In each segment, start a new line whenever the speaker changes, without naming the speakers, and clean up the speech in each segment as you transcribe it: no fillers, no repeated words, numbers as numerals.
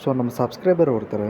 So நம்ம subscriber ஒருத்தர்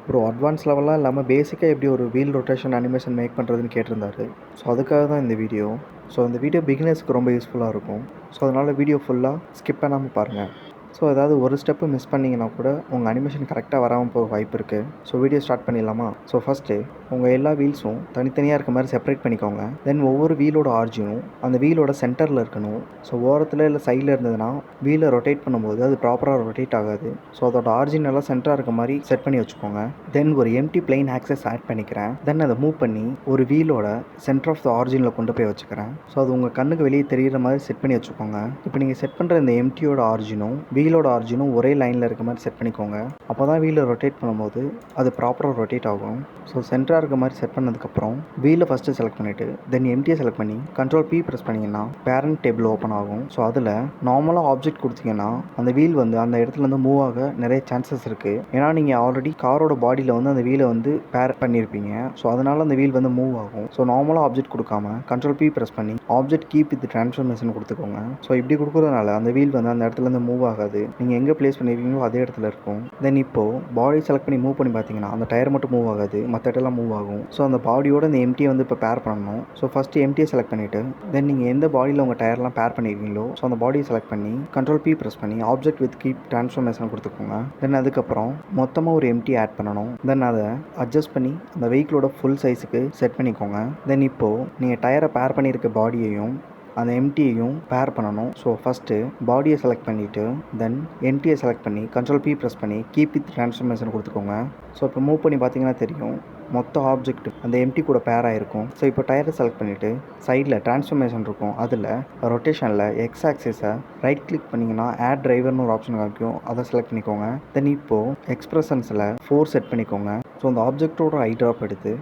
ஒரு அட்வான்ஸ் லெவலாக இல்லாமல் பேசிக்காக எப்படி ஒரு வீல் ரொட்டேஷன் அனிமேஷன் மேக் பண்ணுறதுன்னு கேட்டிருந்தாரு. ஸோ அதுக்காக தான் இந்த வீடியோ. ஸோ இந்த வீடியோ பிகினர்ஸ்க்கு ரொம்ப யூஸ்ஃபுல்லாக இருக்கும். ஸோ அதனால் வீடியோ ஃபுல்லாக ஸ்கிப் பண்ணாமல் பாருங்கள். ஸோ ஏதாவது ஒரு ஸ்டெப்பு மிஸ் பண்ணிங்கன்னா கூட உங்கள் அனிமேஷன் கரெக்டாக வராமல் போக வாய்ப்பு இருக்குது. ஸோ வீடியோ ஸ்டார்ட் பண்ணிடலாமா? ஸோ ஃபஸ்ட்டு உங்கள் எல்லா வீல்ஸும் தனித்தனியாக இருக்க மாதிரி செப்பரேட் பண்ணிக்கோங்க. தென் ஒவ்வொரு வீலோட ஆர்ஜினும் அந்த வீலோட சென்டரில் இருக்கணும். ஸோ ஓரத்தில் இல்லை சைடில் இருந்ததுன்னா வீலை ரொட்டேட் பண்ணும்போது அது ப்ராப்பராக ரொட்டேட் ஆகாது. ஸோ அதோட ஆர்ஜின் எல்லாம் சென்டராக இருக்க மாதிரி செட் பண்ணி வச்சுக்கோங்க. தென் ஒரு எம்டி பிளைன் ஆக்சஸ் ஆட் பண்ணிக்கிறேன். தென் அதை மூவ் பண்ணி ஒரு வீலோட சென்டர் ஆஃப் த ஆர்ஜினில் கொண்டு போய் வச்சுக்கிறேன். ஸோ அது உங்கள் கண்ணுக்கு வெளியே தெரிகிற மாதிரி செட் பண்ணி வச்சுக்கோங்க. இப்போ நீங்கள் செட் பண்ணுற இந்த எம்டியோட ஆர்ஜினும் வீலோட ஆர்ஜினும் ஒரே லைனில் இருக்க மாதிரி செட் பண்ணிக்கோங்க. அப்போ தான் வீலை ரொட்டேட் பண்ணும்போது அது ப்ராப்பராக ரொட்டேட் ஆகும். ஸோ சென்டராக இருக்க மாதிரி செட் பண்ணதுக்கப்புறம் வீலை ஃபஸ்ட்டு செலக்ட் பண்ணிவிட்டு தென் எம்டியை செலக்ட் பண்ணி கண்ட்ரோல் P ப்ரெஸ் பண்ணிங்கன்னா பேரண்ட் டேபிள் ஓப்பன் ஆகும். ஸோ அதில் நார்மலாக ஆப்ஜெக்ட் கொடுத்தீங்கன்னா அந்த வீல் வந்து அந்த இடத்துலேருந்து மூவ் ஆக நிறைய சான்சஸ் இருக்குது. ஏன்னா நீங்கள் ஆல்ரெடி காரோட பாடியில் வந்து அந்த வீலை வந்து பேர் பண்ணியிருப்பீங்க. ஸோ அதனால் அந்த வீல் வந்து மூவ் ஆகும். ஸோ நார்மலாக ஆப்ஜெக்ட் கொடுக்காம கண்ட்ரோல் P ப்ரெஸ் பண்ணி ஆப்ஜெக்ட் கீப் வித் ட்ரான்ஸ்ஃபர்மேஷன் கொடுத்துக்கோங்க. ஸோ இப்படி கொடுக்குறதுனால அந்த வீல் வந்து அந்த இடத்துலேருந்து மூவ் ஆகாது. நீங்கள் எங்கே ப்ளேஸ் பண்ணியிருக்கீங்களோ அதே இடத்துல இருக்கும். தென் இப்போது பாடி செலக்ட் பண்ணி மூவ் பண்ணி பார்த்தீங்கன்னா அந்த டயர் மட்டும் மூவ் ஆகாது, மற்ற இடம்லாம் மூவ் ஆகும். ஸோ அந்த பாடியோட இந்த எம்டியை வந்து இப்போ பேர் பண்ணணும். ஸோ ஃபஸ்ட்டு எம்டியை செலக்ட் பண்ணிவிட்டு தென் நீங்கள் எந்த பாடியில் உங்கள் டயர்லாம் பேர் பண்ணியிருக்கீங்களோ ஸோ அந்த பாடியை செலக்ட் பண்ணி கண்ட்ரோல் P ப்ரெஸ் பண்ணி ஆப்ஜெக்ட் வித் கீப் ட்ரான்ஸ்ஃபர்மேஷன் கொடுத்துக்கோங்க. தென் அதுக்கப்புறம் மொத்தமாக ஒரு எம்டி ஆட் பண்ணணும். தென் அதை அட்ஜஸ்ட் பண்ணி அந்த வெஹிக்கிளோட ஃபுல் சைஸுக்கு செட் பண்ணிக்கோங்க. தென் இப்போது நீங்கள் டயரை பேர் பண்ணியிருக்க பாடியையும் அந்த எம்டியையும் பேர் பண்ணணும். ஸோ ஃபஸ்ட்டு பாடியை செலக்ட் பண்ணிவிட்டு தென் எம்டியை செலக்ட் பண்ணி கண்ட்ரோல் P ப்ரெஸ் பண்ணி கீப் வித் ட்ரான்ஸ்ஃபர்மேஷன் கொடுத்துக்கோங்க. ஸோ இப்போ மூவ் பண்ணி பார்த்தீங்கன்னா தெரியும் மொத்த ஆப்ஜெக்ட் அந்த எம்டி கூட பேர் ஆகிருக்கும். ஸோ இப்போ டயரை செலக்ட் பண்ணிவிட்டு சைடில் ட்ரான்ஸ்ஃபர்மேஷன் இருக்கும். அதில் ரொட்டேஷனில் எக்ஸ் ஆக்சிஸை ரைட் கிளிக் பண்ணிங்கன்னா ஆட் டிரைவர்னு ஒரு ஆப்ஷன் காமிக்கும். அதை செலக்ட் பண்ணிக்கோங்க. தென் இப்போது எக்ஸ்பிரஷன்ஸில் 4 செட் பண்ணிக்கோங்க. ஸோ அந்த ஆப்ஜெக்டோட ஐ ட்ராப் எடுத்து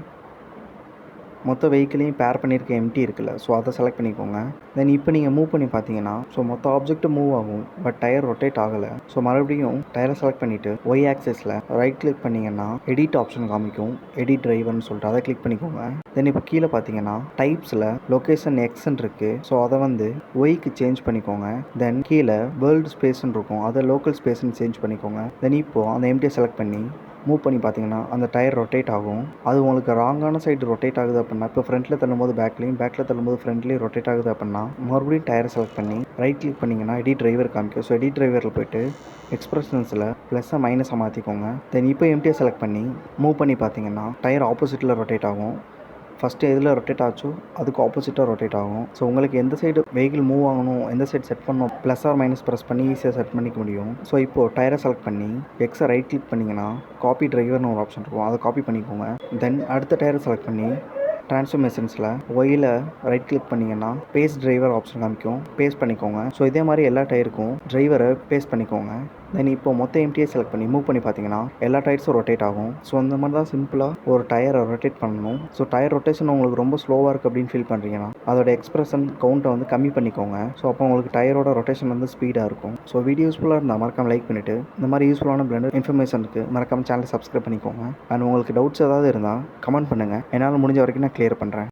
மொத்த வெஹிக்கிளையும் பேர் பண்ணியிருக்க எம்டி இருக்குல்ல, ஸோ அதை செலக்ட் பண்ணிக்கோங்க. தென் இப்போ நீங்கள் மூவ் பண்ணி பார்த்தீங்கன்னா ஸோ மொத்த ஆப்ஜெக்ட்டு மூவ் ஆகும், பட் டயர் ரொட்டேட் ஆகலை. ஸோ மறுபடியும் டயரை செலக்ட் பண்ணிவிட்டு ஒய் ஆக்சிஸில் ரைட் கிளிக் பண்ணிங்கன்னா எடிட் ஆப்ஷன் காமிக்கும், எடிட் டிரைவர்னு சொல்லிட்டு அதை கிளிக் பண்ணிக்கோங்க. தென் இப்போ கீழே பார்த்தீங்கன்னா டைப்ஸில் லொக்கேஷன் எக்ஸ்ன்னு இருக்குது. ஸோ அதை வந்து ஒய்க்கு சேஞ்ச் பண்ணிக்கோங்க. தென் கீழே வேர்ல்டு ஸ்பேஸ்ன்னு இருக்கும், அதை லோக்கல் ஸ்பேஸ்ன்னு சேஞ்ச் பண்ணிக்கோங்க. தென் இப்போது அந்த எம்டியை செலக்ட் பண்ணி மூவ் பண்ணி பார்த்தீங்கன்னா அந்த டயர் ரொட்டேட் ஆகும். அது உங்களுக்கு ராங்கான சைடு ரொட்டேட் ஆகுது அப்படின்னா இப்போ ஃப்ரண்ட்டில் தள்ளும்போது பேக்கில் தள்ளும்போது ஃப்ரண்ட்லேயும் ரொட்டேட் ஆகுது அப்படின்னா மறுபடியும் டயரை செலக்ட் பண்ணி ரைட் கிளிக் பண்ணிங்கன்னா எடிட் டிரைவர் காமிக்கும். ஸோ எடிட் டிரைவரில் போய்ட்டு எக்ஸ்பிரஷன்ஸில் ப்ளஸ்ஸை மைனஸை மாற்றிக்கோங்க. தென் இப்போ எம்டியை செலக்ட் பண்ணி மூவ் பண்ணி பார்த்தீங்கன்னா டயர் ஆப்போசிட்டில் ரொட்டேட் ஆகும். ஃபஸ்ட்டு எதில் ரொட்டேட் ஆச்சோ அதுக்கு ஆப்போசிட்டாக ரொட்டேட் ஆகும். ஸோ உங்களுக்கு எந்த சைடு வெஹிக்கிள் மூவ் ஆகணும், எந்த சைடு செட் பண்ணணும், ப்ளஸ் ஆர் மைனஸ் ப்ரெஸ் பண்ணி ஈஸியாக செட் பண்ணிக்க முடியும். ஸோ இப்போது டயரை செலக்ட் பண்ணி எக்ஸை ரைட் கிளிக் பண்ணிங்கன்னா காப்பி டிரைவர்னு ஒரு ஆப்ஷன் இருக்கும், அதை காப்பி பண்ணிக்கோங்க. தென் அடுத்த டயரை செலக்ட் பண்ணி ட்ரான்ஸ்ஃபர்மேஷன்ஸில் ஒயில் ரைட் கிளிக் பண்ணிங்கன்னா பேஸ்ட் டிரைவர் ஆப்ஷன் காமிக்கும், பேஸ்ட் பண்ணிக்கோங்க. ஸோ இதே மாதிரி எல்லா டயருக்கும் டிரைவரை பேஸ்ட் பண்ணிக்கோங்க. தென் இப்போ மொத்த எம்டியை செலக்ட் பண்ணி மூவ் பண்ணி பார்த்தீங்கன்னா எல்லா டயர்ஸும் ரொட்டேட் ஆகும். ஸோ அந்த மாதிரி தான் சிம்பிளாக ஒரு டயரை ரொட்டேட் பண்ணணும். ஸோ டயர் ரொட்டேஷன் உங்களுக்கு ரொம்ப ஸ்லோவாக இருக்குது அப்படின்னு ஃபீல் பண்ணுறீங்கன்னா அதோட எக்ஸ்பிரஷன் கவுண்ட்டை வந்து கம்மி பண்ணிக்கோங்க. ஸோ அப்போ உங்களுக்கு டயரோட ரொட்டேஷன் வந்து ஸ்பீடாக இருக்கும். ஸோ வீடியோ யூஸ்ஃபுல்லாக இருந்தால் மறக்காம லைக் பண்ணிவிட்டு இந்த மாதிரி யூஸ்ஃபுல்லான பிளண்டர் இன்ஃபர்மேஷனுக்கு மறக்காம சேனலை சப்ஸ்கிரைப் பண்ணிக்கோங்க. அண்ட் உங்களுக்கு டவுட்ஸ் ஏதாவது இருந்தால் கமெண்ட் பண்ணுங்கள், என்னால் முடிஞ்ச வரைக்கும் நான் கிளியர் பண்ணுறேன்.